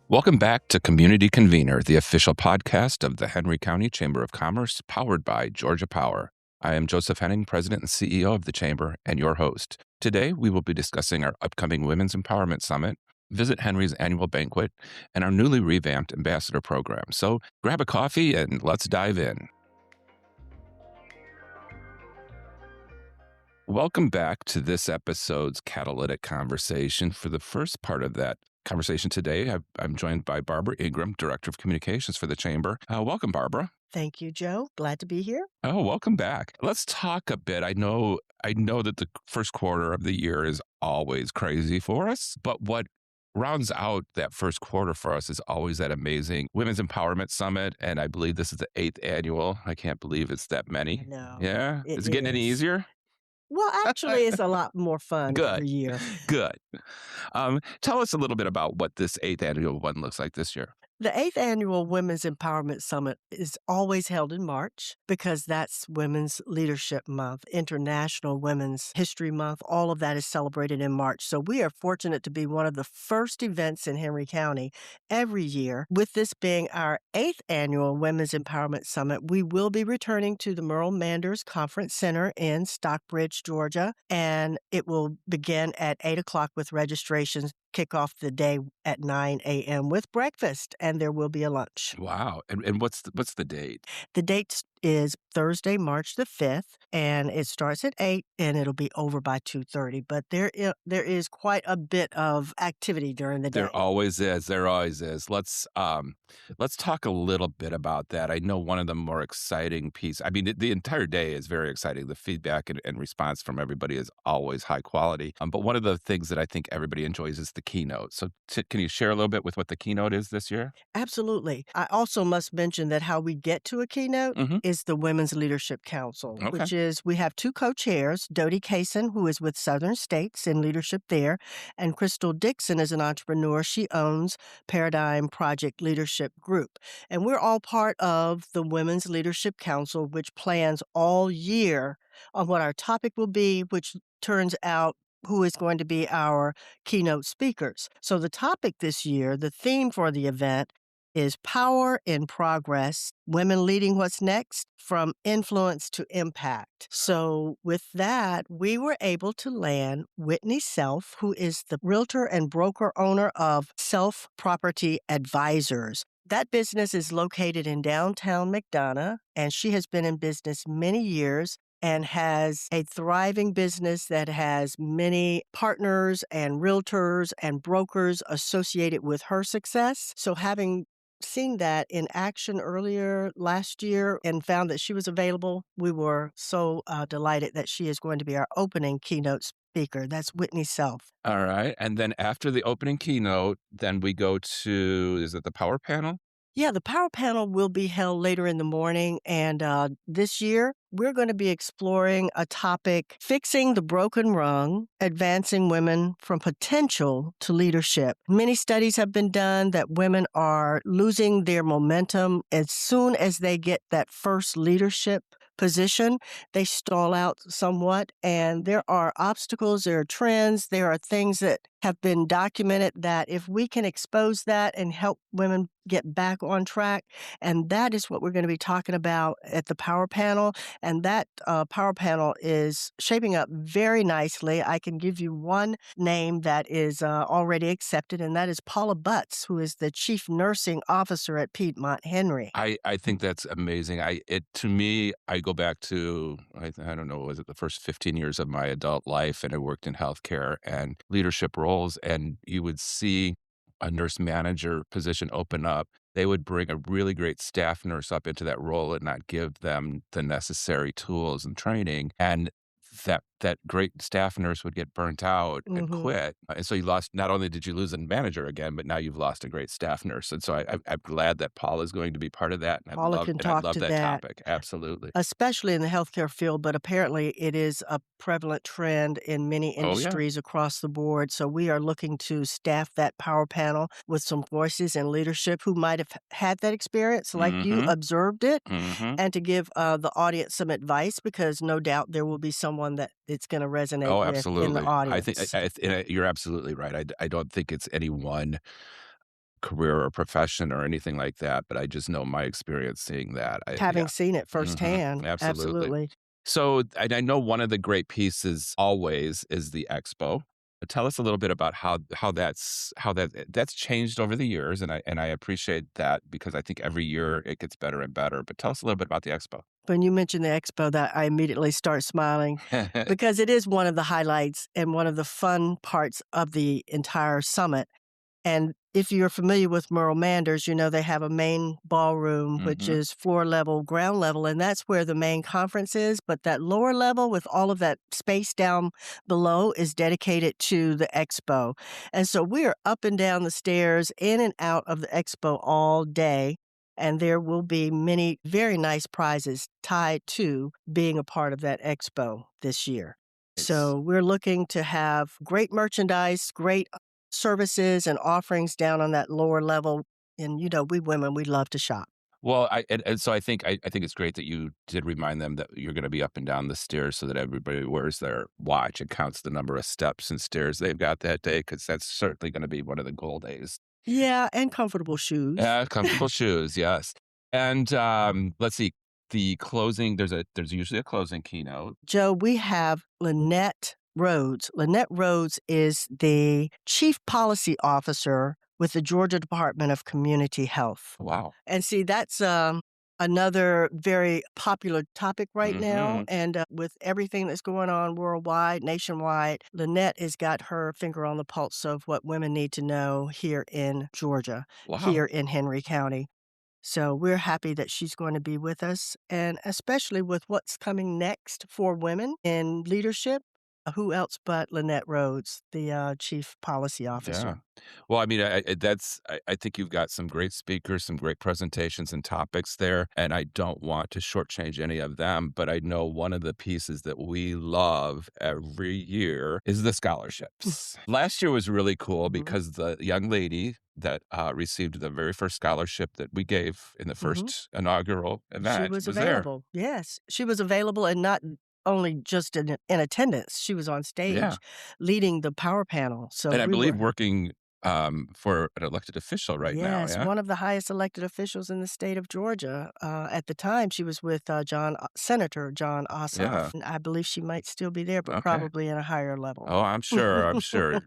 Welcome back to Community Convener, the official podcast of the Henry County Chamber of Commerce, powered by Georgia Power. I am Joseph Henning, President and CEO of the Chamber, and your host. Today, we will be discussing our upcoming Women's Empowerment Summit, Visit Henry's annual banquet, and our newly revamped ambassador program. So grab a coffee and let's dive in. Welcome back to this episode's catalytic conversation. For the first part of that conversation today, I'm joined by Barbara Ingram, Director of Communications for the Chamber. Welcome, Barbara. Thank you, Joe. Glad to be here. Oh, welcome back. Let's talk a bit. I know that the first quarter of the year is always crazy for us, but what rounds out that first quarter for us is always that amazing Women's Empowerment Summit, and I believe this is the 8th annual. I can't believe it's that many. No. Yeah? Is it getting any easier? Well, actually, it's a lot more fun every year. Good. Tell us a little bit about what this 8th annual one looks like this year. The 8th Annual Women's Empowerment Summit is always held in March because that's Women's Leadership Month, International Women's History Month. All of that is celebrated in March. So we are fortunate to be one of the first events in Henry County every year. With this being our 8th Annual Women's Empowerment Summit, we will be returning to the Merle Manders Conference Center in Stockbridge, Georgia, and it will begin at 8 o'clock with registrations. Kick off the day at 9 a.m. with breakfast, and there will be a lunch. Wow. And what's the date? The date is Thursday, March the 5th, and it starts at 8, and it'll be over by 2:30. But there is quite a bit of activity during the day. There always is. Let's talk a little bit about that. I know one of the more exciting pieces, I mean, the entire day is very exciting. The feedback and response from everybody is always high quality. But one of the things that I think everybody enjoys is the keynote. So can you share a little bit with what the keynote is this year? Absolutely. I also must mention that how we get to a keynote is the Women's Leadership Council, which is, we have two co-chairs, Dodie Kaysen, who is with Southern States in leadership there, and Crystal Dixon is an entrepreneur. She owns Paradigm Project Leadership Group. And we're all part of the Women's Leadership Council, which plans all year on what our topic will be, which turns out who is going to be our keynote speakers. So the topic this year, the theme for the event, is Power in Progress, Women Leading What's Next, from Influence to Impact. So with that, we were able to land Whitney Self, who is the realtor and broker owner of Self Property Advisors. That business is located in downtown McDonough, and she has been in business many years and has a thriving business that has many partners and realtors and brokers associated with her success. So having seen that in action earlier last year and found that she was available, we were so delighted that she is going to be our opening keynote speaker. That's Whitney Self. All right. And then after the opening keynote, then we go to, is it the power panel? Yeah, the power panel will be held later in the morning, and this year we're going to be exploring a topic, Fixing the Broken Rung, Advancing Women from Potential to Leadership. Many studies have been done that women are losing their momentum as soon as they get that first leadership position. They stall out somewhat, and there are obstacles, there are trends, there are things that have been documented that if we can expose that and help women get back on track, and that is what we're going to be talking about at the power panel. And that power panel is shaping up very nicely. I can give you one name that is already accepted, and that is Paula Butts, who is the Chief Nursing Officer at Piedmont Henry. I think that's amazing. To me, I go back to, I don't know, was it the first 15 years of my adult life, and I worked in healthcare and leadership roles, and you would see a nurse manager position open up. They would bring a really great staff nurse up into that role and not give them the necessary tools and training. And that great staff nurse would get burnt out and quit. And so you lost, not only did you lose a manager again, but now you've lost a great staff nurse. And so I'm glad that Paula is going to be part of that. And Paula can talk to that topic. Absolutely. Especially in the healthcare field, but apparently it is a prevalent trend in many industries across the board. So we are looking to staff that power panel with some voices in leadership who might have had that experience like you observed it, and to give the audience some advice, because no doubt there will be someone that it's going to resonate with in the audience. I think you're absolutely right. I don't think it's any one career or profession or anything like that, but I just know my experience seeing that. Having Yeah. seen it Mhm. firsthand, Absolutely. absolutely. So, and I know one of the great pieces always is the expo. Tell us a little bit about how that's changed over the years, and I appreciate that because I think every year it gets better and better. But tell us a little bit about the expo. When you mention the expo, that I immediately start smiling because it is one of the highlights and one of the fun parts of the entire summit. And if you're familiar with Merle Manders, you know they have a main ballroom, which Mhm. is floor level, ground level, and that's where the main conference is. But that lower level with all of that space down below is dedicated to the expo. And so we are up and down the stairs, in and out of the expo all day. And there will be many very nice prizes tied to being a part of that expo this year. It's So we're looking to have great merchandise, great services and offerings down on that lower level. And, we women, we love to shop. Well, and so I think it's great that you did remind them that you're gonna be up and down the stairs so that everybody wears their watch and counts the number of steps and stairs they've got that day, because that's certainly gonna be one of the goal days. Yeah, and comfortable shoes. Yeah, comfortable shoes, yes. And, let's see, the closing there's usually a closing keynote. Joe, we have Lynette Rhodes. Lynette Rhodes is the Chief Policy Officer with the Georgia Department of Community Health. Wow. And see, that's another very popular topic right now. Mhm. And with everything that's going on worldwide, nationwide, Lynette has got her finger on the pulse of what women need to know here in Georgia, here Wow. in Henry County. So we're happy that she's going to be with us, and especially with what's coming next for women in leadership. Who else but Lynette Rhodes, the Chief Policy Yeah. Officer? Well, I mean, I think you've got some great speakers, some great presentations and topics there, and I don't want to shortchange any of them, but I know one of the pieces that we love every year is the scholarships. Last year was really cool Mhm, because the young lady that received the very first scholarship that we gave in the mhm. first inaugural She event was was there. available. Yes, she was available and not only just in attendance, she was on Yeah. stage leading the power panel. So And I we believe were working for an elected official right now. Yes, Yeah. one of the highest elected officials in the state of Georgia. At the time, she was with Senator John Yeah. Ossoff. And I believe she might still be there, but Okay. probably in a higher level. Oh, I'm sure, I'm sure.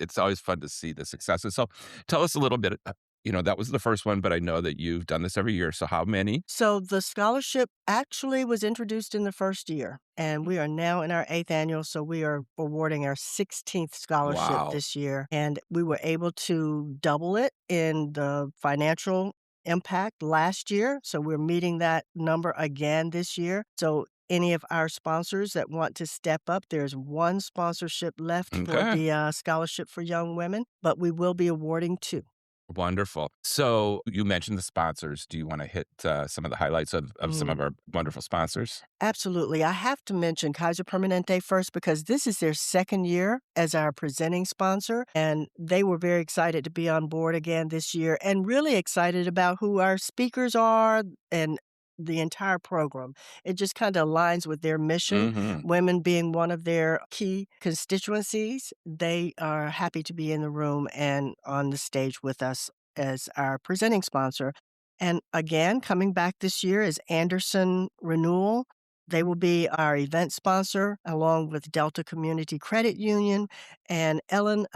It's always fun to see the successes. So tell us a little bit, that was the first one, but I know that you've done this every year. So how many? So the scholarship actually was introduced in the first year, and we are now in our 8th annual, so we are awarding our 16th scholarship Wow. this year, and we were able to double it in the financial impact last year, so we're meeting that number again this year. So any of our sponsors that want to step up, there's one sponsorship left for Okay. the scholarship for young women, but we will be awarding 2. Wonderful. So you mentioned the sponsors. Do you want to hit some of the highlights of some of Mm. our wonderful sponsors? Absolutely. I have to mention Kaiser Permanente first because this is their second year as our presenting sponsor, and they were very excited to be on board again this year and really excited about who our speakers are and the entire program. It just kind of aligns with their mission, Hmm. women being one of their key constituencies. They are happy to be in the room and on the stage with us as our presenting sponsor. And again, coming back this year is Anderson Renewal. They will be our event sponsor along with Delta Community Credit Union and Ellenwood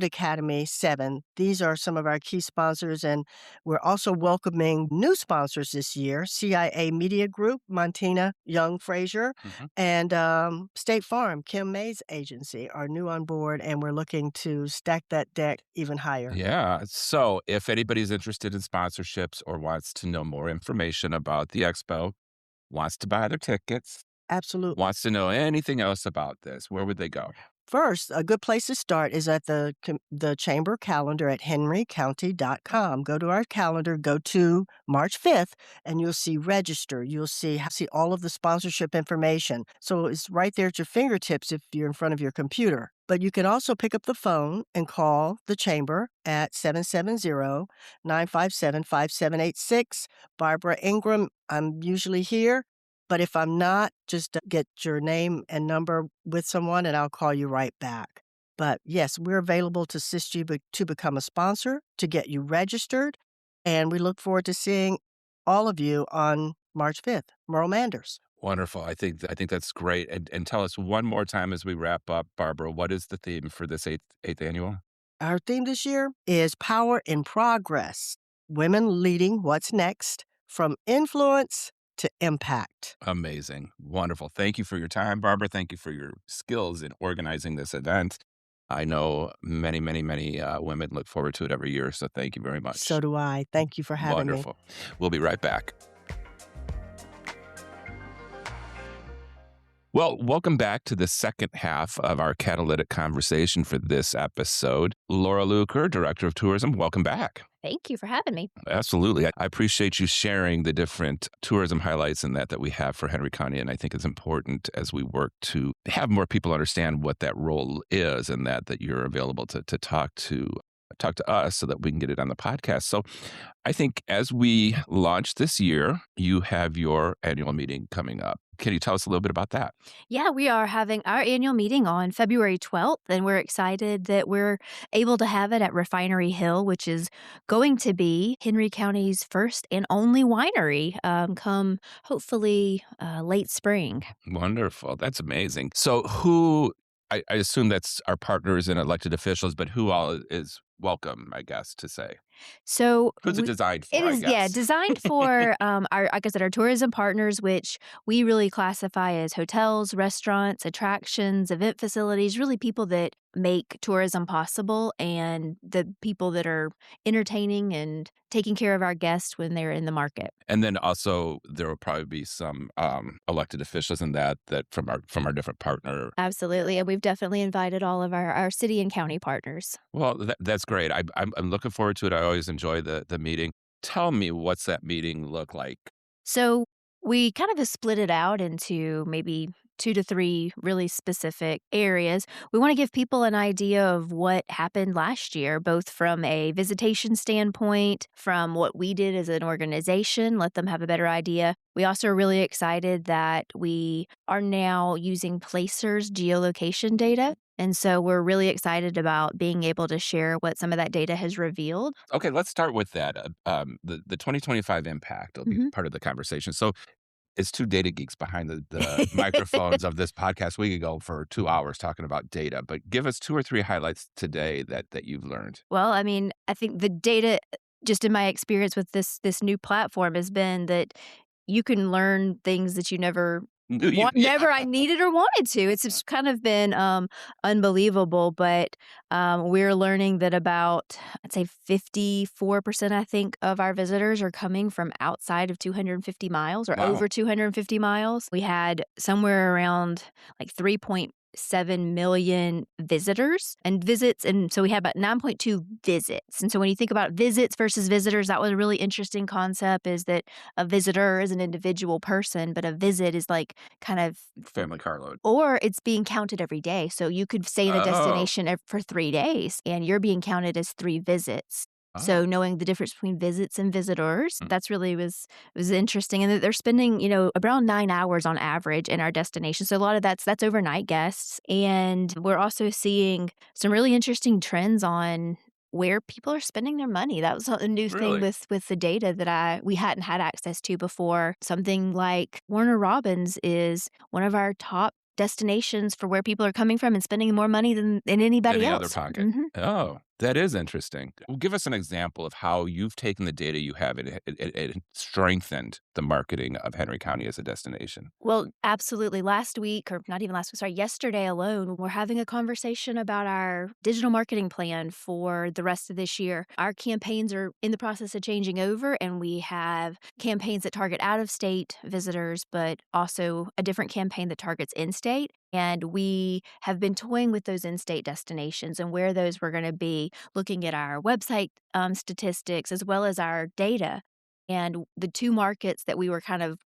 Academy 7. These are some of our key sponsors, and we're also welcoming new sponsors this year, CIA Media Group, Montina Young Frazier, Hmm. and State Farm, Kim May's agency are new on board, and we're looking to stack that deck even higher. Yeah. So if anybody's interested in sponsorships or wants to know more information about the expo, wants to buy their tickets, Absolutely. wants to know anything else about this, where would they go? First, a good place to start is at the chamber calendar at henrycounty.com. Go to our calendar, go to March 5th, and you'll see register. You'll see all of the sponsorship information. So it's right there at your fingertips if you're in front of your computer. But you can also pick up the phone and call the chamber at 770-957-5786. Barbara Ingram, I'm usually here. But if I'm not, just get your name and number with someone, and I'll call you right back. But yes, we're available to assist you to become a sponsor, to get you registered, and we look forward to seeing all of you on March 5th. Merle Manders. Wonderful. I think that's great. And tell us one more time as we wrap up, Barbara, what is the theme for this eighth annual? Our theme this year is Power in Progress, Women Leading What's Next, from Influence to Impact. Amazing. Wonderful. Thank you for your time, Barbara. Thank you for your skills in organizing this event. I know many, many, many women look forward to it every year. So thank you very So much. do I. Thank you for having me. Wonderful. We'll be right back. Well, welcome back to the second half of our catalytic conversation for this episode. Laura Luker, Director of Tourism, welcome back. Thank you for having me. Absolutely. I appreciate you sharing the different tourism highlights and that we have for Henry County. And I think it's important as we work to have more people understand what that role is and that you're available to talk to us so that we can get it on the podcast. So I think as we launch this year, you have your annual meeting coming up. Can you tell us a little bit about that? Yeah, we are having our annual meeting on February 12th, and we're excited that we're able to have it at Refinery Hill, which is going to be Henry County's first and only winery come hopefully late spring. Wonderful. That's amazing. So I assume that's our partners and elected officials, but who all is welcome, I guess, to say? So Who's it designed for, it is, I guess? designed for our, like I said, our tourism partners, which we really classify as hotels, restaurants, attractions, event facilities, really people that make tourism possible and the people that are entertaining and taking care of our guests when they're in the market. And then also there will probably be some elected officials in that from our different partner. Absolutely. And we've definitely invited all of our city and county partners. Well, that's great. I'm looking forward to it. I always enjoy the meeting. Tell me, what's that meeting look like? So we kind of have split it out into maybe 2 to 3 really specific areas. We want to give people an idea of what happened last year, both from a visitation standpoint, from what we did as an organization, let them have a better idea. We also are really excited that we are now using Placer's geolocation data. And so we're really excited about being able to share what some of that data has revealed. Okay, let's start with that. The 2025 impact will be part of the conversation. So it's two data geeks behind the microphones of this podcast. We could go for 2 hours talking about data, but give us 2 or 3 highlights today that you've learned. Well, I mean, I think the data, just in my experience with this new platform, has been that you can learn things that you never I needed or wanted to. It's just kind of been unbelievable, but we're learning that about, I'd say 54%, I think, of our visitors are coming from outside of 250 miles or over 250 miles. We had somewhere around like 3.7 million visitors and visits. And so we had about 9.2 visits. And so when you think about visits versus visitors, that was a really interesting concept, is that a visitor is an individual person, but a visit is like kind of family carload. Or it's being counted every day. So you could stay in a destination for 3 days and you're being counted as 3 visits. So knowing the difference between visits and visitors, that's really was interesting. And that they're spending, around 9 hours on average in our destination. So a lot of that's overnight guests. And we're also seeing some really interesting trends on where people are spending their money. That was a new thing with the data that we hadn't had access to before. Something like Warner Robins is one of our top destinations for where people are coming from and spending more money than anybody else. Other pocket. Mm-hmm. Oh, that is interesting. Well, give us an example of how you've taken the data you have and strengthened the marketing of Henry County as a destination. Well, absolutely. Last week, or not even last week, sorry, yesterday alone, we're having a conversation about our digital marketing plan for the rest of this year. Our campaigns are in the process of changing over, and we have campaigns that target out-of-state visitors, but also a different campaign that targets in-state. And we have been toying with those in-state destinations and where those were going to be, looking at our website statistics as well as our data. And the 2 markets that we were kind of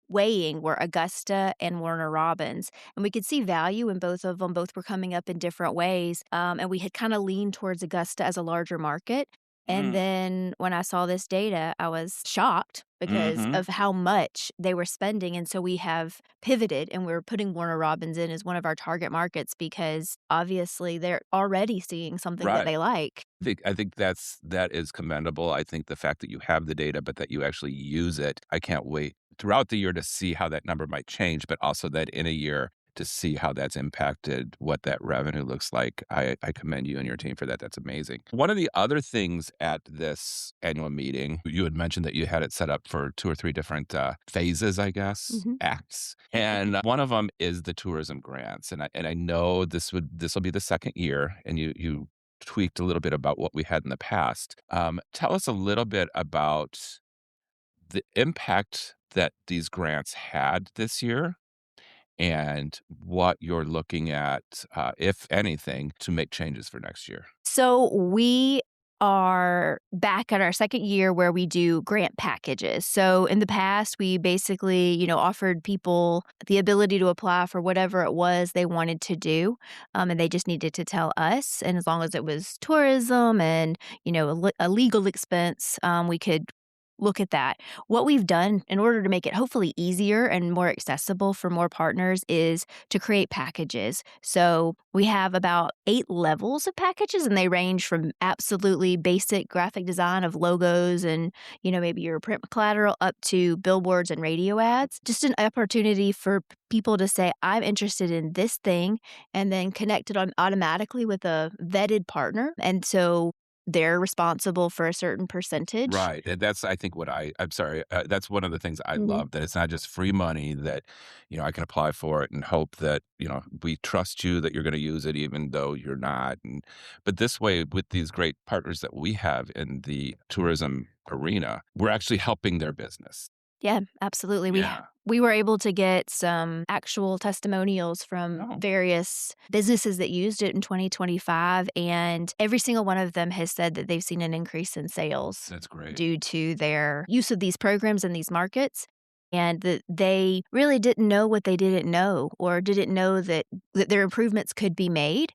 weighing were Augusta and Warner Robins. And we could see value in both of them. Both were coming up in different ways. And we had kind of leaned towards Augusta as a larger market. And Mm. then when I saw this data, I was shocked because Mhm. of how much they were spending, and so we have pivoted, and we're putting Warner Robins in as one of our target markets because obviously they're already seeing something that Right. they like. I think that is commendable. I think the fact that you have the data, but that you actually use it, I can't wait throughout the year to see how that number might change, but also that in a year to see how that's impacted what that revenue looks like. I commend you and your team for that. That's amazing. One of the other things at this annual meeting, you had mentioned that you had it set up for 2 or 3 different, phases, I guess, Mhm. acts, and one of them is the tourism grants, and I know this will be the 2nd year, and you tweaked a little bit about what we had in the past. Tell us a little bit about the impact that these grants had this year and what you're looking at, if anything, to make changes for next year. So we are back at our second year where we do grant packages. So in the past, we basically, offered people the ability to apply for whatever it was they wanted to do, and they just needed to tell us. And as long as it was tourism and a legal expense, we could look at that. What we've done in order to make it hopefully easier and more accessible for more partners is to create packages. So we have about 8 levels of packages, and they range from absolutely basic graphic design of logos and, maybe your print collateral up to billboards and radio ads. Just an opportunity for people to say, I'm interested in this thing, and then connect it on automatically with a vetted partner. And so they're responsible for a certain percentage. Right, and that's I think what I'm sorry, that's one of the things I Mhm. love, that it's not just free money that, I can apply for it and hope that, we trust you that you're gonna use it even though you're not, but this way, with these great partners that we have in the tourism arena, we're actually helping their business. Yeah, absolutely. Yeah. We were able to get some actual testimonials from Oh, various businesses that used it in 2025, and every single one of them has said that they've seen an increase in sales that's great. due to their use of these programs in these markets, and that they really didn't know what they didn't know, or didn't know that their improvements could be made,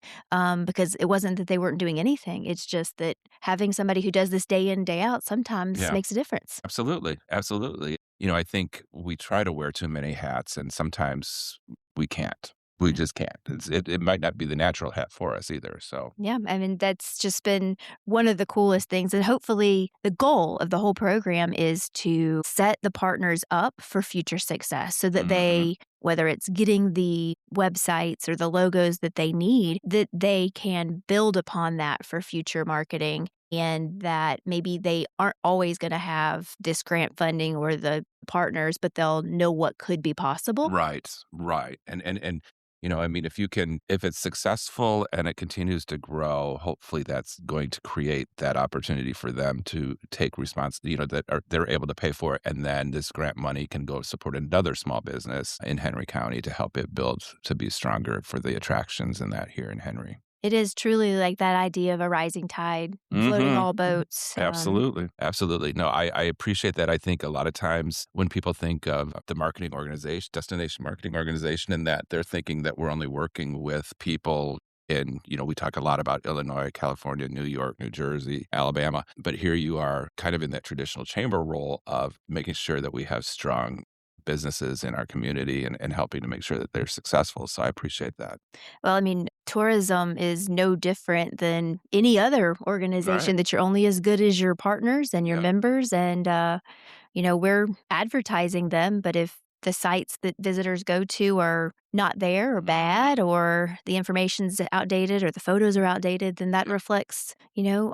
because it wasn't that they weren't doing anything. It's just that having somebody who does this day in, day out sometimes Yeah. makes a difference. Absolutely, absolutely. I think we try to wear too many hats, and sometimes we can't. We just can't. It might not be the natural hat for us either, so Yeah, I mean, that's just been one of the coolest things, and hopefully the goal of the whole program is to set the partners up for future success so that mhm. they whether it's getting the websites or the logos that they need, that they can build upon that for future marketing, and that maybe they aren't always gonna have this grant funding or the partners, but they'll know what could be possible. Right, right, and, I mean, if it's successful and it continues to grow, hopefully that's going to create that opportunity for them to take that they're able to pay for it, and then this grant money can go support another small business in Henry County to help it build to be stronger for the attractions and that here in Henry. It is truly like that idea of a rising tide, floating Mhm. all boats. Absolutely, absolutely. No, I appreciate that. I think a lot of times when people think of the marketing organization, destination marketing organization, and that they're thinking that we're only working with people we talk a lot about Illinois, California, New York, New Jersey, Alabama, but here you are kind of in that traditional chamber role of making sure that we have strong businesses in our community and helping to make sure that they're successful. So I appreciate that. Well, I mean, tourism is no different than any other Right. organization that you're only as good as your partners and your Yeah. members. And, we're advertising them, but if the sites that visitors go to are not there or Mhm. bad or the information's outdated or the photos are outdated, then that Yeah. reflects,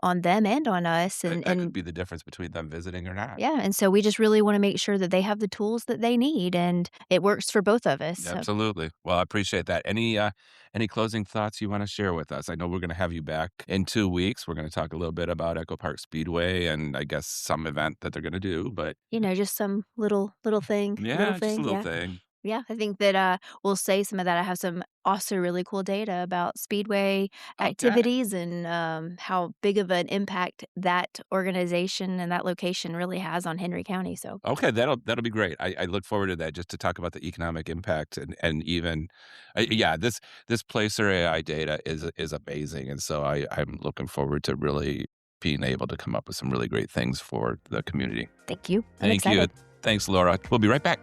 on them and on us. That could be the difference between them visiting or not. Yeah, and so we just really wanna make sure that they have the tools that they need, and it works for both of us, so Absolutely. Well, I appreciate that. Any closing thoughts you want to share with us? I know we're going to have you back in 2 weeks. We're going to talk a little bit about Echo Park Speedway and I guess some event that they're going to do. But just some little yeah, just a thing, little yeah. thing. Yeah, I think that, we'll say some of that. I have some also really cool data about speedway Okay. activities and, how big of an impact that organization and that location really has on Henry County, so Okay, that'll be great. I look forward to that just to talk about the economic impact and even yeah, this Placer AI data is amazing. And so I'm looking forward to really being able to come up with some really great things for the community. Thank you. Thank you. Thanks, Laura. We'll be right back.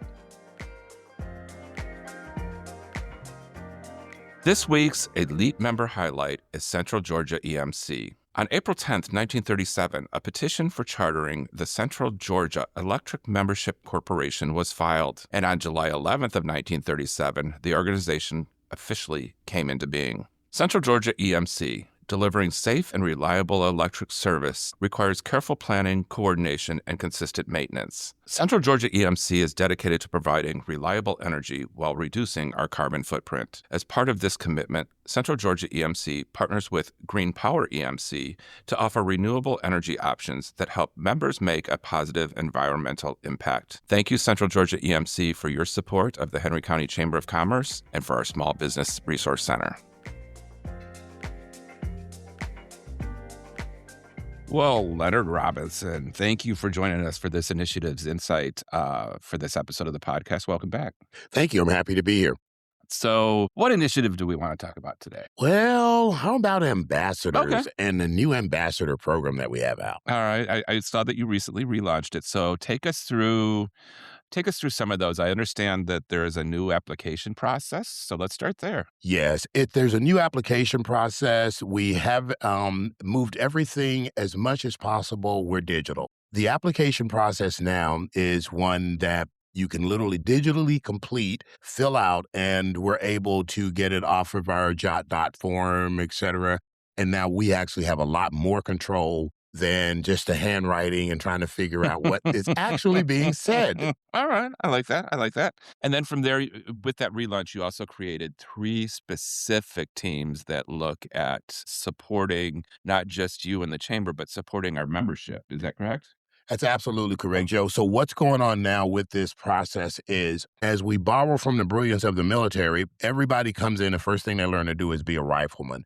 This week's Elite Member Highlight is Central Georgia EMC. On April 10th, 1937, a petition for chartering the Central Georgia Electric Membership Corporation was filed, and on July 11th of 1937, the organization officially came into being. Central Georgia EMC, delivering safe and reliable electric service, requires careful planning, coordination, and consistent maintenance. Central Georgia EMC is dedicated to providing reliable energy while reducing our carbon footprint. As part of this commitment, Central Georgia EMC partners with Green Power EMC to offer renewable energy options that help members make a positive environmental impact. Thank you, Central Georgia EMC, for your support of the Henry County Chamber of Commerce and for our Small Business Resource Center. Well, Leonard Robinson, thank you for joining us for this Initiatives Insight for this episode of the podcast. Welcome back. Thank you. I'm happy to be here. So what initiative do we want to talk about today? Well, how about ambassadors and the new ambassador program that we have out? All right. I saw that you recently relaunched it. So take us through some of those. I understand that there is a new application process, so let's start there. Yes, there's a new application process. We have moved everything as much as possible. We're digital. The application process now is one that you can literally digitally complete, fill out, and we're able to get it off of our jot form, et cetera. And now we actually have a lot more control than just the handwriting and trying to figure out what is actually being said. All right. I like that. And then from there, with that relaunch, you also created 3 specific teams that look at supporting not just you and the chamber, but supporting our membership. Is that correct? That's absolutely correct, Joe. So what's going on now with this process is, as we borrow from the brilliance of the military, everybody comes in, the first thing they learn to do is be a rifleman.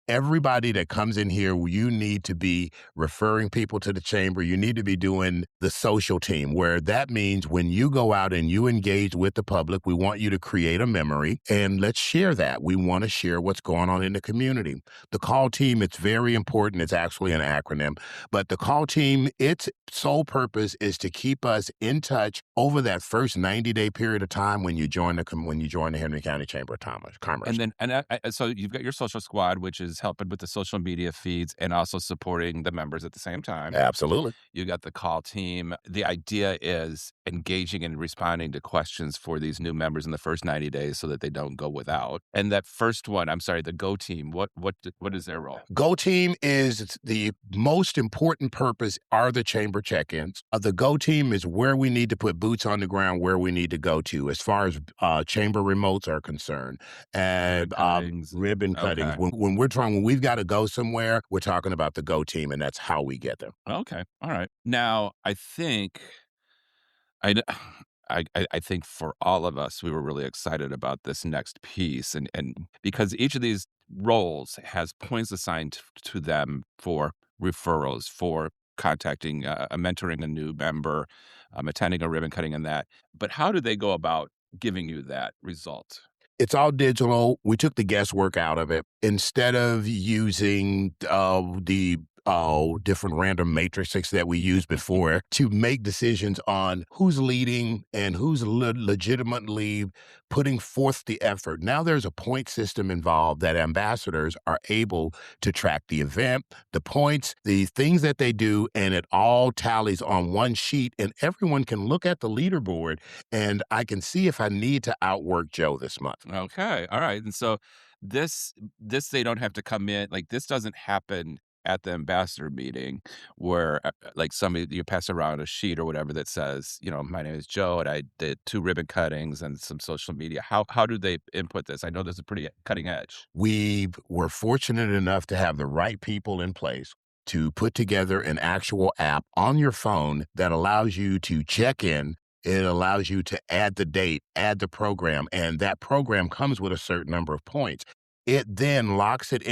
Everybody that comes in here, you need to be referring people to the chamber. You need to be doing the social team, where that means when you go out and you engage with the public, we want you to create a memory and let's share that. We want to share what's going on in the community. The call team, it's very important. It's actually an acronym, but the call team, its sole purpose is to keep us in touch over that first 90-day period of time when you join the Henry County Chamber of Commerce. So you've got your social squad, which is helping with the social media feeds and also supporting the members at the same time. Absolutely. You got the call team. The idea is engaging and responding to questions for these new members in the first 90 days so that they don't go without. And that first one, the Go team, what is their role? Go team is the most important purpose are the chamber check-ins. The Go team is where we need to put boots on the ground, where we need to go to as far as chamber remotes are concerned. And ribbon cuttings. Okay. When we've got to go somewhere, we're talking about the Go team, and that's how we get there. Okay. All right. Now, I think I think for all of us, we were really excited about this next piece, and because each of these roles has points assigned to them for referrals, for contacting, mentoring a new member, attending a ribbon cutting and that. But how do they go about giving you that result? It's all digital. We took the guesswork out of it. Instead of using the different random matrices that we used before to make decisions on who's leading and who's legitimately putting forth the effort. Now there's a point system involved that ambassadors are able to track the event, the points, the things that they do, and it all tallies on one sheet, and everyone can look at the leaderboard and I can see if I need to outwork Joe this month. Okay. All right. And so this they don't have to come in, like this doesn't happen at the ambassador meeting where like somebody, you pass around a sheet or whatever that says, my name is Joe and I did 2 ribbon cuttings and some social media. How do they input this? I know this is pretty cutting edge. We were fortunate enough to have the right people in place to put together an actual app on your phone that allows you to check in. It allows you to add the date, add the program, and that program comes with a certain number of points. It then runs it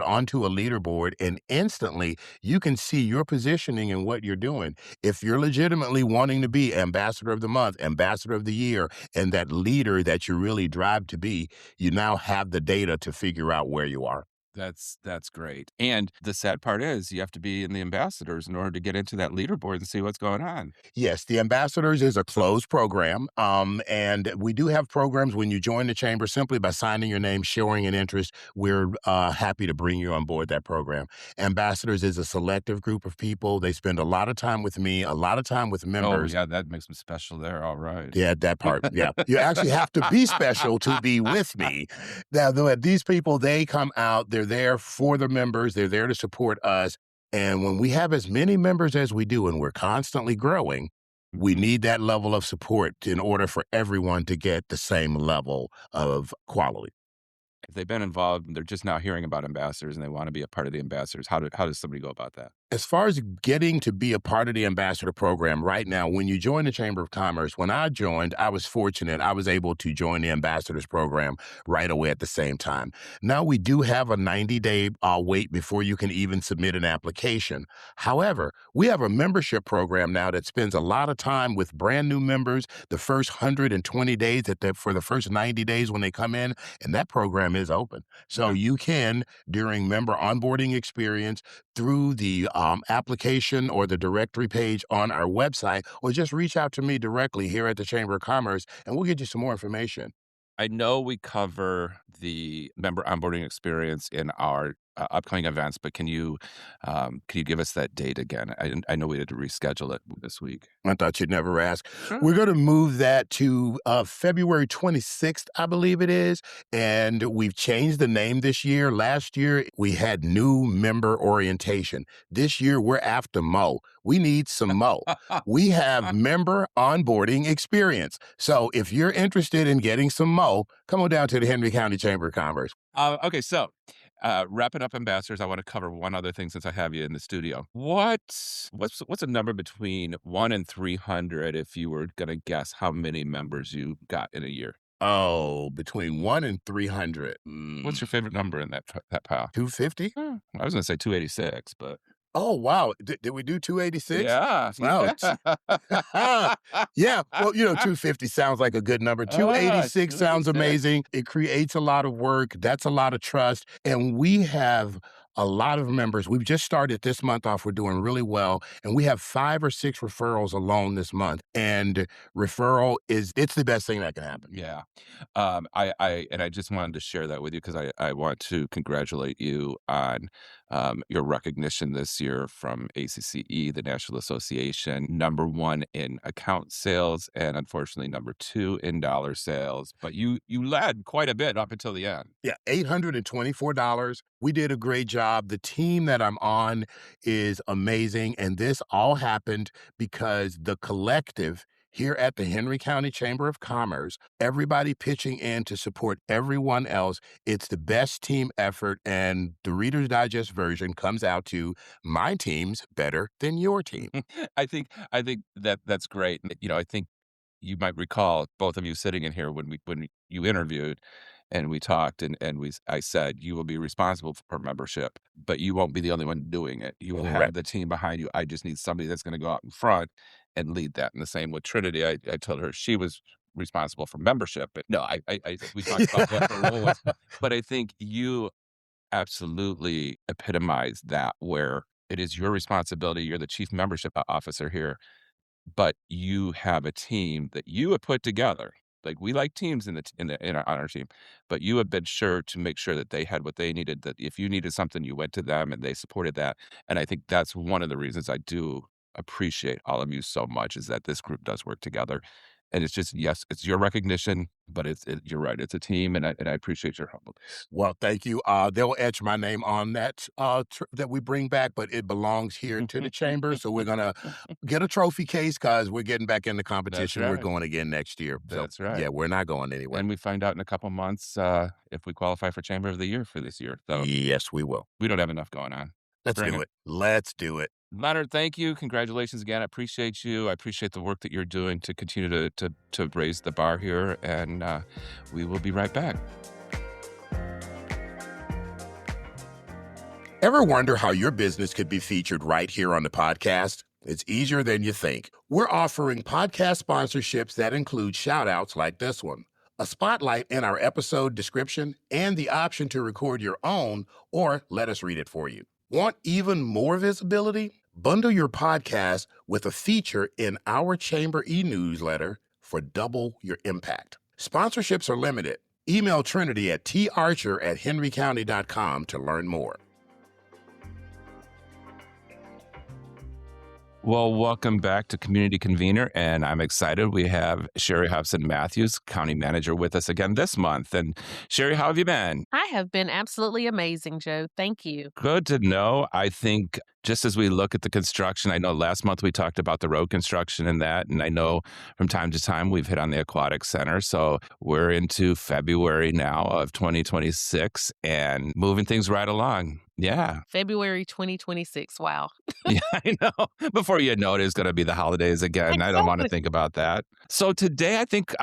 onto a leaderboard, and instantly you can see your positioning and what you're doing. If you're legitimately wanting to be ambassador of the month, ambassador of the year, and that leader that you really drive to be, you now have the data to figure out where you are. That's great. And the sad part is you have to be in the ambassadors in order to get into that leaderboard and see what's going on. Yes, the ambassadors is a closed program. And we do have programs when you join the chamber simply by signing your name, showing an interest. We're happy to bring you on board that program. Ambassadors is a selective group of people. They spend a lot of time with me, a lot of time with Oh, members. yeah, that makes them special there. All right. Yeah, that part. Yeah. You actually have to be special to be with me. Now, these people, they come out, they're there for the members, they're there to support us. And when we have as many members as we do, and we're constantly growing, we Mhm. need that level of support in order for everyone to get the same level of quality. If they've been involved and they're just now hearing about ambassadors and they want to be a part of the ambassadors, how does somebody go about that? As far as getting to be a part of the ambassador program right now, when you join the Chamber of Commerce, when I joined, I was fortunate. I was able to join the ambassadors program right away at the same time. Now we do have a 90-day wait before you can even submit an application. However, we have a membership program now that spends a lot of time with brand new members the first 120 days for the first 90 days when they come in, and that program is open. So Okay. you can, during member onboarding experience, through the application or the directory page on our website, or just reach out to me directly here at the Chamber of Commerce, and we'll get you some more information. I know we cover the member onboarding experience in our upcoming events, but can you give us that date again? I know we had to reschedule it this week. I thought you'd never ask. Sure. We're going to move that to February 26th, I believe it is. And we've changed the name this year. Last year, we had new member orientation. This year, we're after Mo. We need some Mo. We have member onboarding experience. So if you're interested in getting some Mo, come on down to the Henry County Chamber of Commerce. Okay, so wrapping up ambassadors, I want to cover one other thing since I have you in the studio. What's a number between 1 and 300 if you were going to guess how many members you got in a year? Oh, between 1 and 300. What's your favorite number in that pile? 250? I was going to say 286, but Oh, wow. Did we do 286? yeah. Wow. Yeah. Well, 250 sounds like a good number. 286 sounds 286. amazing. It creates a lot of work. That's a lot of trust. And we have a lot of members. We've just started this month off. We're doing really well. And we have 5 or 6 referrals alone this month. And it's the best thing that can happen. Yeah. I just wanted to share that with you because I want to congratulate you on your recognition this year from ACCE, the National Association, #1 in account sales and unfortunately #2 in dollar sales. But you led quite a bit up until the end. Yeah, $824. We did a great job. The team that I'm on is amazing. And this all happened because the collective here at the Henry County Chamber of Commerce, everybody pitching in to support everyone else. It's the best team effort. And the Reader's Digest version comes out to my team's better than your team. I think that's great. I think you might recall both of you sitting in here when you interviewed and we talked and I said you will be responsible for membership, but you won't be the only one doing it. You will have Correct. the team behind you. I just need somebody that's going to go out in front and lead that. And the same with Trinity. I told her she was responsible for membership, but no, we talked about what her role was. But I think you absolutely epitomize that where it is your responsibility. You're the chief membership officer here, but you have a team that you have put together. Like we like teams on our team, but you have been sure to make sure that they had what they needed. That if you needed something, you went to them and they supported that. And I think that's one of the reasons I do appreciate all of you so much is that this group does work together. And it's just yes, it's your recognition, but you're right, it's a team, and I appreciate your humbleness. Well, thank you. They'll etch my name on that that we bring back, but it belongs here to the chamber. So we're gonna get a trophy case because we're getting back in the That's competition. We're right. going again next year. So That's right. yeah, we're not going anywhere. And we find out in a couple months if we qualify for Chamber of the Year for this year. So Yes, we will. we don't have enough going on. Let's Bring do it. it. Let's do it. Leonard, thank you. Congratulations again. I appreciate you. I appreciate the work that you're doing to continue to raise the bar here. And we will be right back. Ever wonder how your business could be featured right here on the podcast? It's easier than you think. We're offering podcast sponsorships that include shout outs like this one. a spotlight in our episode description, and the option to record your own or let us read it for you. Want even more visibility? Bundle your podcast with a feature in our Chamber e-newsletter for double your impact. Sponsorships are limited. Email Trinity at tarcher@henrycounty.com to learn more. Well, welcome back to Community Convener, and I'm excited. We have Cheri Hobson-Matthews, County Manager, with us again this month. And Cheri, how have you been? I have been absolutely amazing, Joe. Thank you. Good to know. I think just as we look at the construction, I know last month we talked about the road construction and that, and I know from time to time we've hit on the Aquatic Center. So we're into February now of 2026 and moving things right along. Yeah. February 2026. Wow. Yeah, I know. Before you know it, it's going to be the holidays again. I don't want to think about that. So today, I think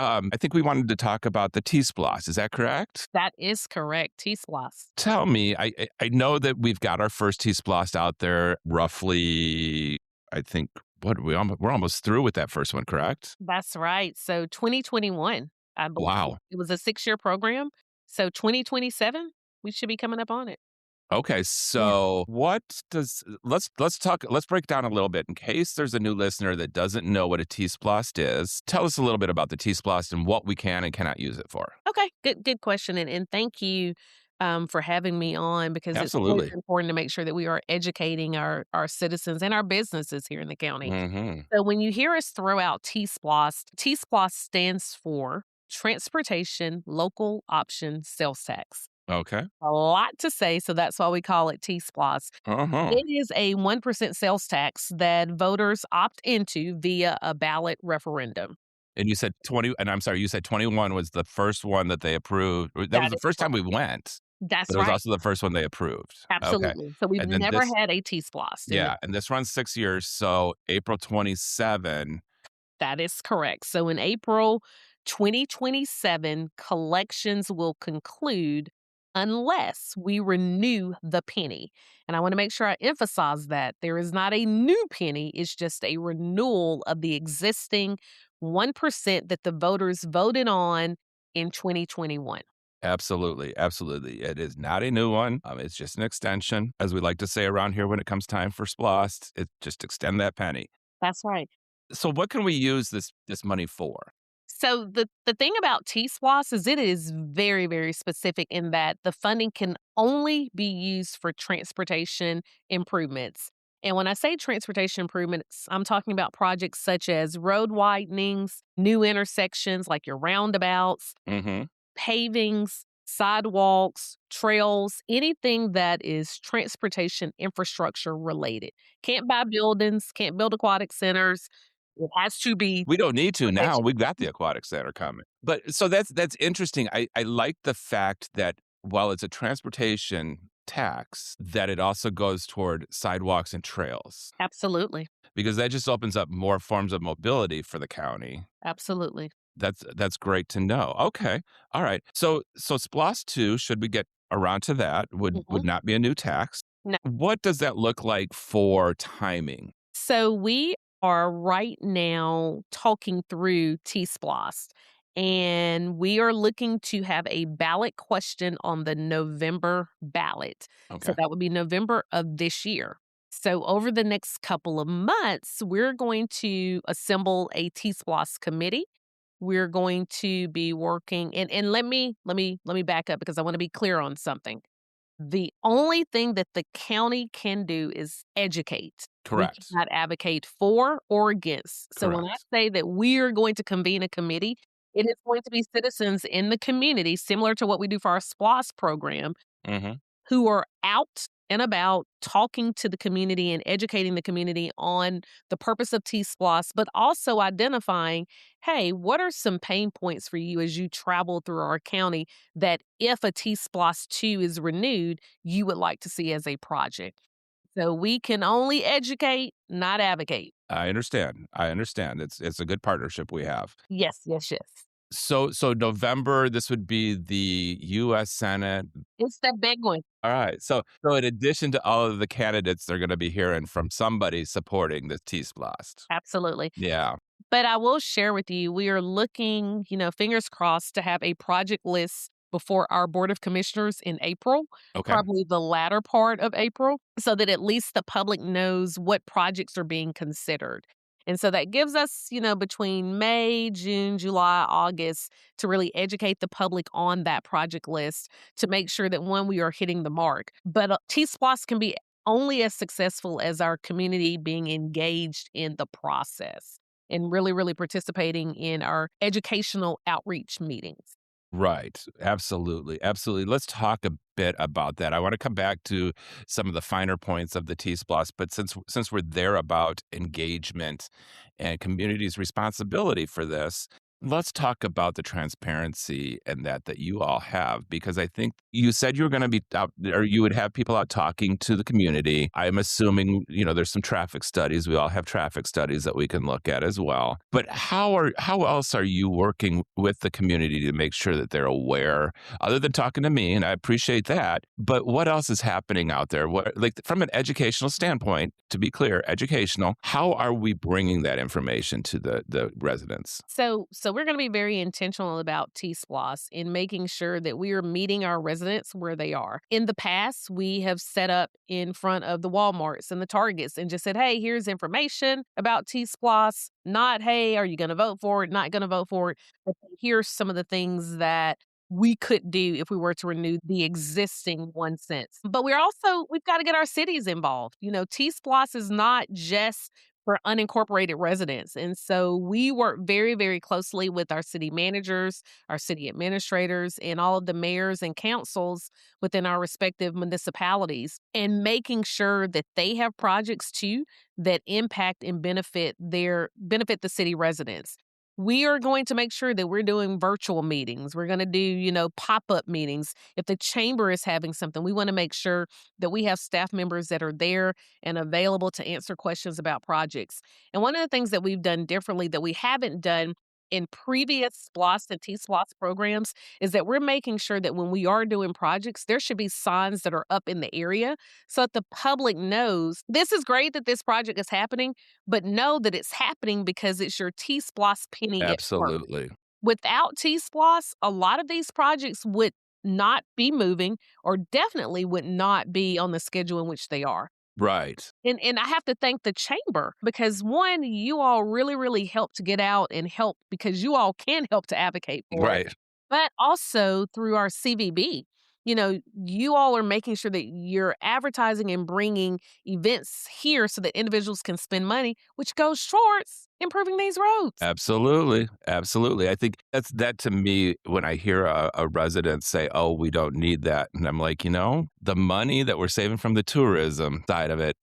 we wanted to talk about the T-SPLOST. Is that correct? That is correct. T-SPLOST. Tell me, I know that we've got our first T-SPLOST out there roughly, I think, we're almost through with that first one, correct? That's right. So 2021, I believe. Wow. It was a 6-year program. So 2027, we should be coming up on it. Okay, so let's break down a little bit in case there's a new listener that doesn't know what a T-SPLOST is. Tell us a little bit about the T-SPLOST and what we can and cannot use it for. Okay, good question. And thank you for having me on, because Absolutely. It's important to make sure that we are educating our citizens and our businesses here in the county. Mm-hmm. So when you hear us throw out T-SPLOST, T-SPLOST stands for Transportation Local Option Sales Tax. Okay. A lot to say, so that's why we call it T-SPLOST. Uh-huh. It is a 1% sales tax that voters opt into via a ballot referendum. And you said 21 was the first one that they approved. That was the first time we went. That's But it was also the first one they approved. Absolutely. Okay. So we've And then never had a T-SPLOST. Yeah, and this runs 6 years, so April 27. That is correct. So in April 2027, collections will conclude unless we renew the penny. And I want to make sure I emphasize that there is not a new penny. It's just a renewal of the existing 1% that the voters voted on in 2021. Absolutely. Absolutely. It is not a new one. It's just an extension. As we like to say around here when it comes time for SPLOST, it just extend that penny. That's right. So what can we use this money for? So the thing about T-SPLOST is it is very, very specific in that the funding can only be used for transportation improvements. And when I say transportation improvements, I'm talking about projects such as road widenings, new intersections like your roundabouts, pavings, sidewalks, trails, anything that is transportation infrastructure related. Can't buy buildings, can't build aquatic centers. It has to be. We don't need to now. We've got the aquatic center coming. But so that's interesting. I like the fact that while it's a transportation tax, that it also goes toward sidewalks and trails. Absolutely. Because that just opens up more forms of mobility for the county. Absolutely. That's great to know. Okay. All right. So SPLOST 2, should we get around to that, would not be a new tax. No. What does that look like for timing? So we are right now talking through T-SPLOST, and we are looking to have a ballot question on the November ballot. Okay. So that would be November of this year. So over the next couple of months, we're going to assemble a T-SPLOST committee. We're going to be working, and let me back up because I want to be clear on something. The only thing that the county can do is educate. Correct. We cannot advocate for or against. So when I Correct. say that we are going to convene a committee, it is going to be citizens in the community, similar to what we do for our SPLOST program, who are out and about talking to the community and educating the community on the purpose of T-SPLOST, but also identifying, hey, what are some pain points for you as you travel through our county that if a T-SPLOST 2 is renewed, you would like to see as a project? So we can only educate, not advocate. I understand. It's a good partnership we have. Yes. So November, this would be the U.S. Senate. It's the big one. All right. So in addition to all of the candidates, they're going to be hearing from somebody supporting the T-SPLOST. Absolutely. Yeah. But I will share with you, we are looking, fingers crossed, to have a project list before our Board of Commissioners in April, Okay. probably the latter part of April, so that at least the public knows what projects are being considered. And so that gives us, between May, June, July, August to really educate the public on that project list to make sure that, one, we are hitting the mark. But T-SPLOST can be only as successful as our community being engaged in the process and really, really participating in our educational outreach meetings. Right. Absolutely. Absolutely. Let's talk a bit about that. I want to come back to some of the finer points of the T-SPLOST, but since we're there about engagement and community's responsibility for this, let's talk about the transparency and that you all have, because I think you said you were going to be out, or you would have people out talking to the community. I'm assuming, there's some traffic studies. We all have traffic studies that we can look at as well. But how else are you working with the community to make sure that they're aware, other than talking to me, and I appreciate that, but what else is happening out there? What, like, from an educational standpoint, to be clear, educational, how are we bringing that information to the residents? So we're going to be very intentional about T-SPLOST in making sure that we are meeting our residents where they are. In the past, we have set up in front of the Walmarts and the Targets and just said, hey, here's information about T-SPLOST. Not, hey, are you going to vote for it? Not going to vote for it. But here's some of the things that we could do if we were to renew the existing 1 cent. But we've got to get our cities involved. T-SPLOST is not just for unincorporated residents. And so we work very, very closely with our city managers, our city administrators, and all of the mayors and councils within our respective municipalities, and making sure that they have projects too that impact and benefit the city residents. We are going to make sure that we're doing virtual meetings. We're going to do, pop-up meetings. If the chamber is having something, we want to make sure that we have staff members that are there and available to answer questions about projects. And one of the things that we've done differently that we haven't done in previous SPLOST and T-SPLOST programs is that we're making sure that when we are doing projects, there should be signs that are up in the area so that the public knows this is great that this project is happening, but know that it's happening because it's your T-SPLOST penny at work. Absolutely. Without T-SPLOST, a lot of these projects would not be moving or definitely would not be on the schedule in which they are. Right. And I have to thank the chamber because, one, you all really, really help to get out and help because you all can help to advocate for it. Right. But also through our CVB, you all are making sure that you're advertising and bringing events here so that individuals can spend money, which goes towards improving these roads. Absolutely. Absolutely. I think that to me, when I hear a resident say, oh, we don't need that. And I'm like, the money that we're saving from the tourism side of it,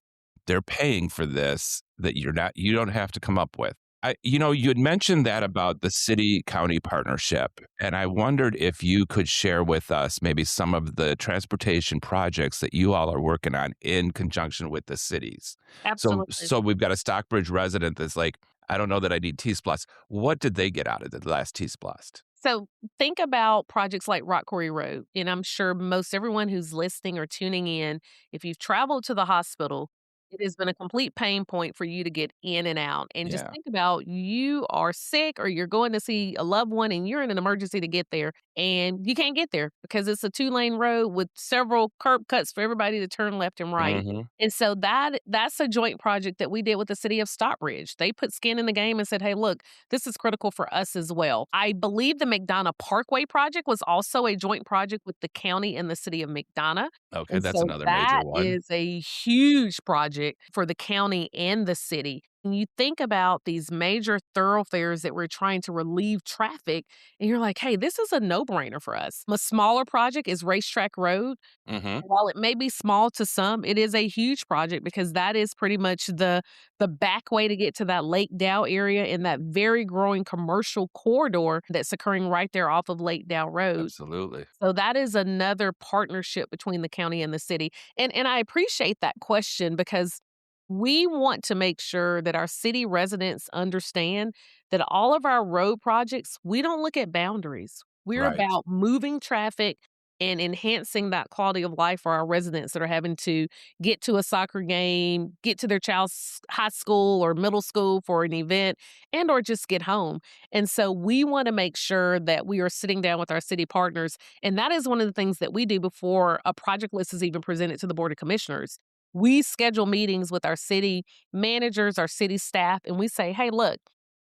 they're paying for this that you don't have to come up with. You had mentioned that about the city-county partnership, and I wondered if you could share with us maybe some of the transportation projects that you all are working on in conjunction with the cities. So, Absolutely. so we've got a Stockbridge resident that's like, I don't know that I need T-SPLOST. What did they get out of the last T-SPLOST? So think about projects like Rock Quarry Road. And I'm sure most everyone who's listening or tuning in, if you've traveled to the hospital, it has been a complete pain point for you to get in and out. And just Yeah, think about you are sick or you're going to see a loved one and you're in an emergency to get there and you can't get there because it's a 2-lane road with several curb cuts for everybody to turn left and right. mhm, And so that's a joint project that we did with the city of Stockbridge. They put skin in the game and said, hey, look, this is critical for us as well. I believe the McDonough Parkway project was also a joint project with the county and the city of McDonough. okay, And that's so another major that one. is a huge project for the county and the city. And you think about these major thoroughfares that we're trying to relieve traffic, and you're like, hey, this is a no-brainer for us. A smaller project is Racetrack Road. Mhm, While it may be small to some, it is a huge project because that is pretty much the back way to get to that Lake Dow area in that very growing commercial corridor that's occurring right there off of Lake Dow Road. absolutely. So that is another partnership between the county and the city. And I appreciate that question because we want to make sure that our city residents understand that all of our road projects, we don't look at boundaries. We're Right. about moving traffic and enhancing that quality of life for our residents that are having to get to a soccer game, get to their child's high school or middle school for an event, and or just get home. And so we want to make sure that we are sitting down with our city partners. And that is one of the things that we do before a project list is even presented to the Board of Commissioners. We schedule meetings with our city managers, our city staff, and we say, hey, look,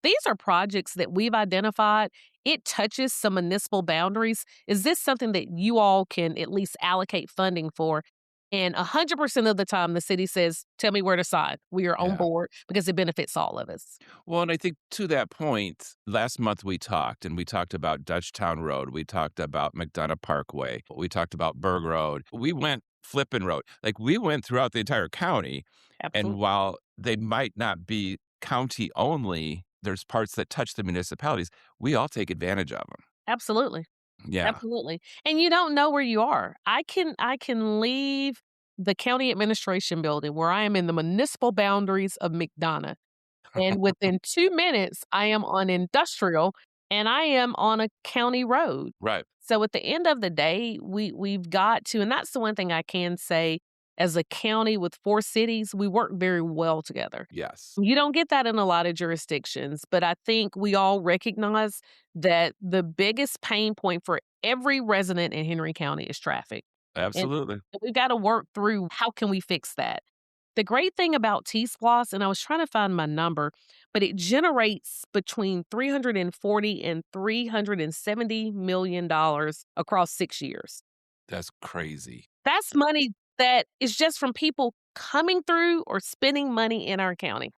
these are projects that we've identified. It touches some municipal boundaries. Is this something that you all can at least allocate funding for? And 100% of the time, the city says, tell me where to sign. We are on Yeah. board because it benefits all of us. Well, and I think to that point, last month we talked about Dutchtown Road. We talked about McDonough Parkway. We talked about Berg Road. We went Flippin Road. Like, we went throughout the entire county. And Absolutely. while they might not be county only, there's parts that touch the municipalities. We all take advantage of them. Absolutely. Yeah. Absolutely. And you don't know where you are. I can leave the county administration building where I am in the municipal boundaries of McDonough. And within 2 minutes, I am on industrial and I am on a county road. Right. So at the end of the day, we've got to, and that's the one thing I can say as a county with 4 cities, we work very well together. Yes. You don't get that in a lot of jurisdictions, but I think we all recognize that the biggest pain point for every resident in Henry County is traffic. And Absolutely. we've got to work through how can we fix that. The great thing about T-SPLOST, and I was trying to find my number, but it generates between 340 and $370 million across 6 years. That's crazy. That's money that is just from people coming through or spending money in our county.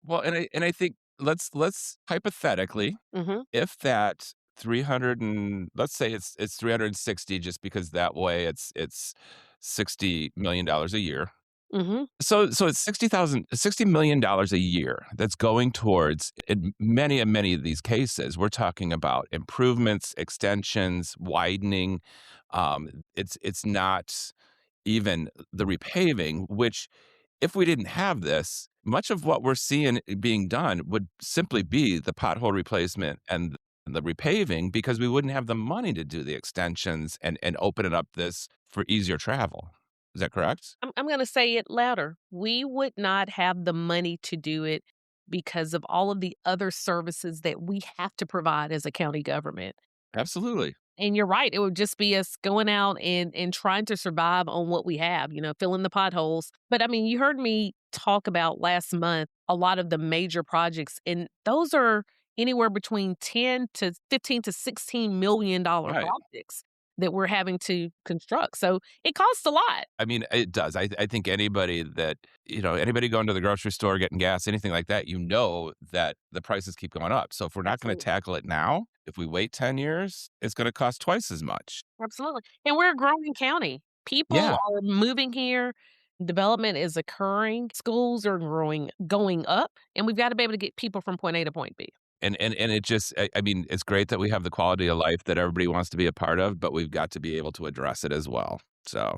Well, and I think let's hypothetically, Mhm. if that 300 and let's say it's 360 just because that way it's $60 million a year. Mhm. So it's $60 million a year that's going towards in many and many of these cases. We're talking about improvements, extensions, widening. It's not even the repaving, which if we didn't have this, much of what we're seeing being done would simply be the pothole replacement and the repaving because we wouldn't have the money to do the extensions and open it up this for easier travel. Is that correct? I'm gonna say it louder. We would not have the money to do it because of all of the other services that we have to provide as a county government. Absolutely. And you're right, it would just be us going out and trying to survive on what we have, filling the potholes. But I mean, you heard me talk about last month a lot of the major projects, and those are anywhere between 10 to 15 to $16 million Right. projects that we're having to construct. So it costs a lot. I mean, it does. I think anybody that, anybody going to the grocery store, getting gas, anything like that, that the prices keep going up. So if we're not going to Absolutely. tackle it now, if we wait 10 years, it's going to cost twice as much. Absolutely. And we're a growing county. People Yeah. are moving here. Development is occurring. Schools are going up, and we've got to be able to get people from point A to point B. And it just, I mean, it's great that we have the quality of life that everybody wants to be a part of, but we've got to be able to address it as well. So,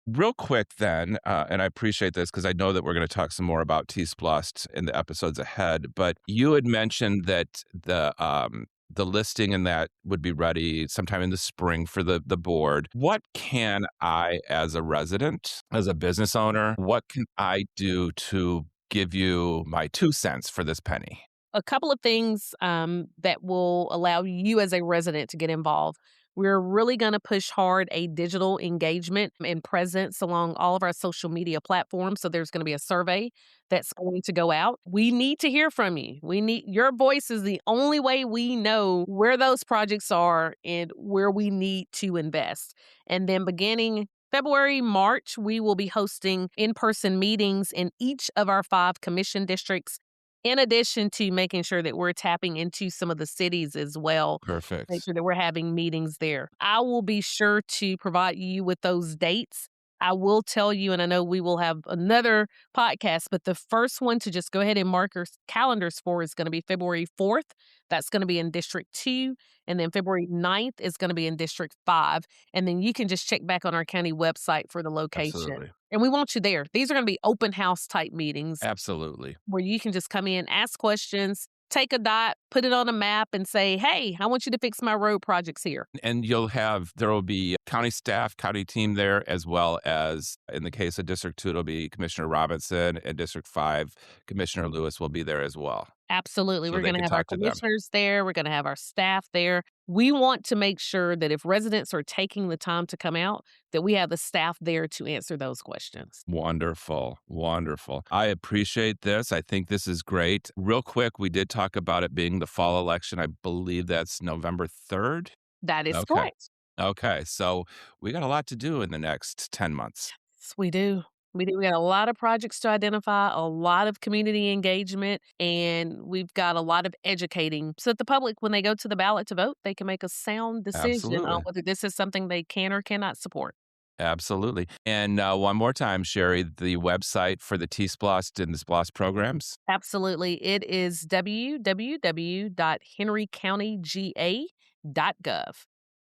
real quick then, and I appreciate this because I know that we're going to talk some more about T-SPLOST in the episodes ahead, but you had mentioned that the listing in that would be ready sometime in the spring for the board. What can I, as a resident, as a business owner, what can I do to give you my 2 cents for this penny? A couple of things that will allow you as a resident to get involved. We're really going to push hard a digital engagement and presence along all of our social media platforms. So there's going to be a survey that's going to go out. We need to hear from you. Your voice is the only way we know where those projects are and where we need to invest. And then beginning February, March, we will be hosting in-person meetings in each of our 5 commission districts, in addition to making sure that we're tapping into some of the cities as well. Perfect. Make sure that we're having meetings there. I will be sure to provide you with those dates. I will tell you, and I know we will have another podcast, but the first one to just go ahead and mark your calendars for is going to be February 4th. That's going to be in District 2. And then February 9th is going to be in District 5. And then you can just check back on our county website for the location. Absolutely. And we want you there. These are going to be open house type meetings Absolutely. where you can just come in, ask questions, take a dot, put it on a map, and say, hey, I want you to fix my road projects here. And there will be county staff, county team there, as well as in the case of District 2, it'll be Commissioner Robinson, and District 5, Commissioner Lewis will be there as well. Absolutely. So we're going to have our commissioners there. We're going to have our staff there. We want to make sure that if residents are taking the time to come out, that we have the staff there to answer those questions. Wonderful. Wonderful. I appreciate this. I think this is great. Real quick, we did talk about it being the fall election. I believe that's November 3rd. That is correct. Okay. So we got a lot to do in the next 10 months. Yes, we do. We got a lot of projects to identify, a lot of community engagement, and we've got a lot of educating so that the public, when they go to the ballot to vote, they can make a sound decision on whether this is something they can or cannot support. Absolutely. And one more time, Cheri, the website for the T-SPLOST and the SPLOST programs? Absolutely. It is www.henrycountyga.gov.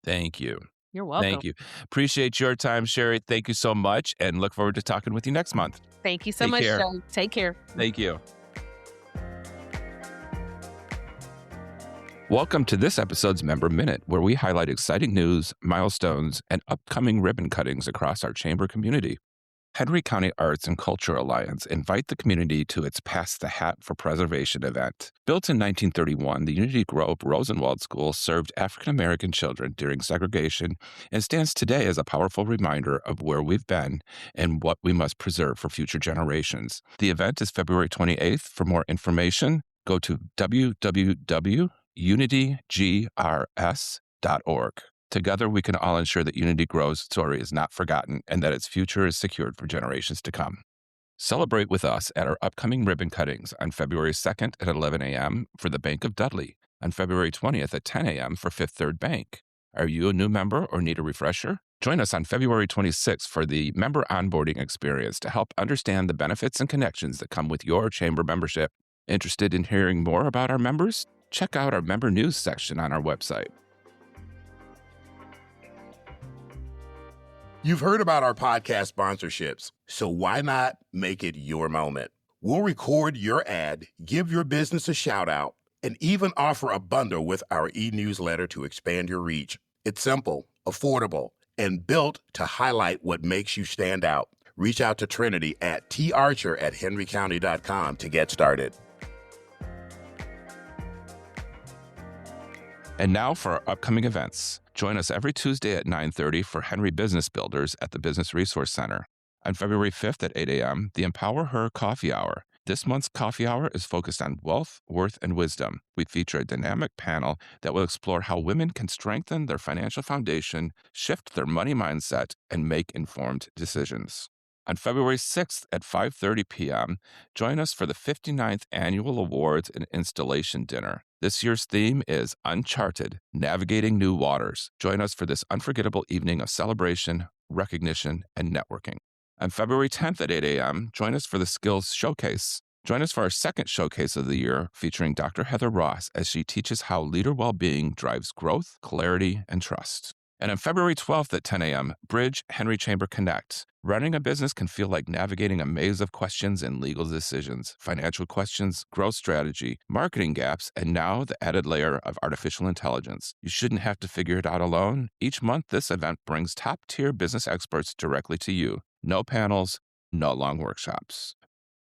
Thank you. You're welcome. Thank you. Appreciate your time, Cheri. Thank you so much, and look forward to talking with you next month. Thank you so much, Joe. Take care. Thank you. Welcome to this episode's Member Minute, where we highlight exciting news, milestones, and upcoming ribbon cuttings across our chamber community. Henry County Arts and Culture Alliance invite the community to its Pass the Hat for Preservation event. Built in 1931, the Unity Grove Rosenwald School served African American children during segregation and stands today as a powerful reminder of where we've been and what we must preserve for future generations. The event is February 28th. For more information, go to www.unitygrs.org. Together, we can all ensure that Unity Grove's story is not forgotten and that its future is secured for generations to come. Celebrate with us at our upcoming ribbon cuttings on February 2nd at 11 a.m. for the Bank of Dudley, on February 20th at 10 a.m. for Fifth Third Bank. Are you a new member or need a refresher? Join us on February 26th for the member onboarding experience to help understand the benefits and connections that come with your chamber membership. Interested in hearing more about our members? Check out our member news section on our website. You've heard about our podcast sponsorships, so why not make it your moment? We'll record your ad, give your business a shout out, and even offer a bundle with our e-newsletter to expand your reach. It's simple, affordable, and built to highlight what makes you stand out. Reach out to Trinity at tarcher@henrycounty.com to get started. And now for our upcoming events. Join us every Tuesday at 9:30 for Henry Business Builders at the Business Resource Center. On February 5th at 8 a.m., the Empower Her Coffee Hour. This month's coffee hour is focused on wealth, worth, and wisdom. We feature a dynamic panel that will explore how women can strengthen their financial foundation, shift their money mindset, and make informed decisions. On February 6th at 5:30 p.m., join us for the 59th Annual Awards and Installation Dinner. This year's theme is Uncharted, Navigating New Waters. Join us for this unforgettable evening of celebration, recognition, and networking. On February 10th at 8 a.m., join us for the Skills Showcase. Join us for our second showcase of the year, featuring Dr. Heather Ross as she teaches how leader well-being drives growth, clarity, and trust. And on February 12th at 10 a.m., Bridge Henry Chamber Connect. Running a business can feel like navigating a maze of questions and legal decisions, financial questions, growth strategy, marketing gaps, and now the added layer of artificial intelligence. You shouldn't have to figure it out alone. Each month, this event brings top-tier business experts directly to you. No panels, no long workshops.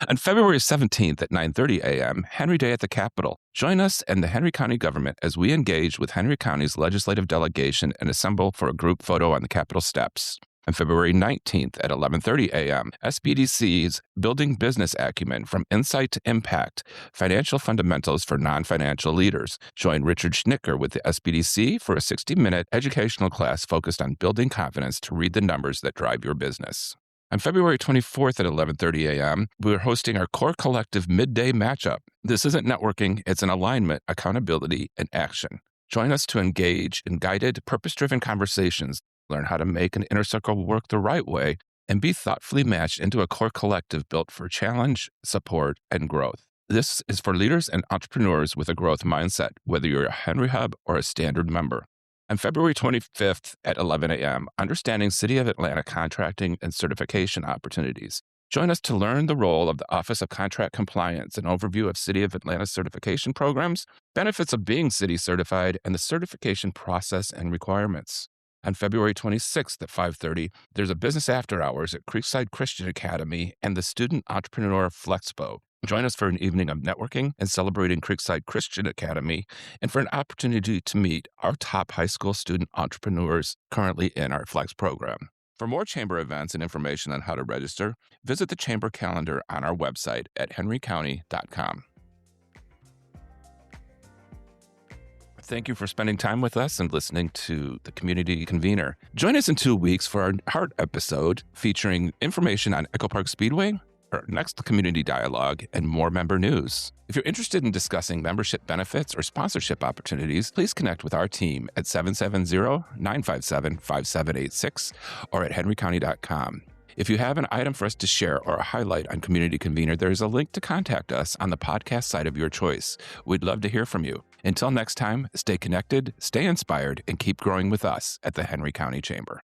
On February 17th at 9:30 a.m., Henry Day at the Capitol. Join us and the Henry County government as we engage with Henry County's legislative delegation and assemble for a group photo on the Capitol steps. On February 19th at 11:30 a.m., SBDC's Building Business Acumen from Insight to Impact, Financial Fundamentals for Non-Financial Leaders. Join Richard Schnicker with the SBDC for a 60-minute educational class focused on building confidence to read the numbers that drive your business. On February 24th at 11:30 a.m., we're hosting our Core Collective Midday Matchup. This isn't networking, it's an alignment, accountability, and action. Join us to engage in guided, purpose-driven conversations, learn how to make an inner circle work the right way, and be thoughtfully matched into a core collective built for challenge, support, and growth. This is for leaders and entrepreneurs with a growth mindset, whether you're a Henry Hub or a standard member. On February 25th at 11 a.m., Understanding City of Atlanta Contracting and Certification Opportunities. Join us to learn the role of the Office of Contract Compliance, an overview of City of Atlanta certification programs, benefits of being city certified, and the certification process and requirements. On February 26th at 5:30, there's a business after hours at Creekside Christian Academy and the Student Entrepreneur Flexpo. Join us for an evening of networking and celebrating Creekside Christian Academy and for an opportunity to meet our top high school student entrepreneurs currently in our Flex program. For more Chamber events and information on how to register, visit the Chamber calendar on our website at henrycounty.com. Thank you for spending time with us and listening to the Community Convener. Join us in 2 weeks for our Heart episode featuring information on Echo Park Speedway, our next community dialogue, and more member news. If you're interested in discussing membership benefits or sponsorship opportunities, please connect with our team at 770-957-5786 or at henrycounty.com. If you have an item for us to share or a highlight on Community Convener, there is a link to contact us on the podcast site of your choice. We'd love to hear from you. Until next time, stay connected, stay inspired, and keep growing with us at the Henry County Chamber.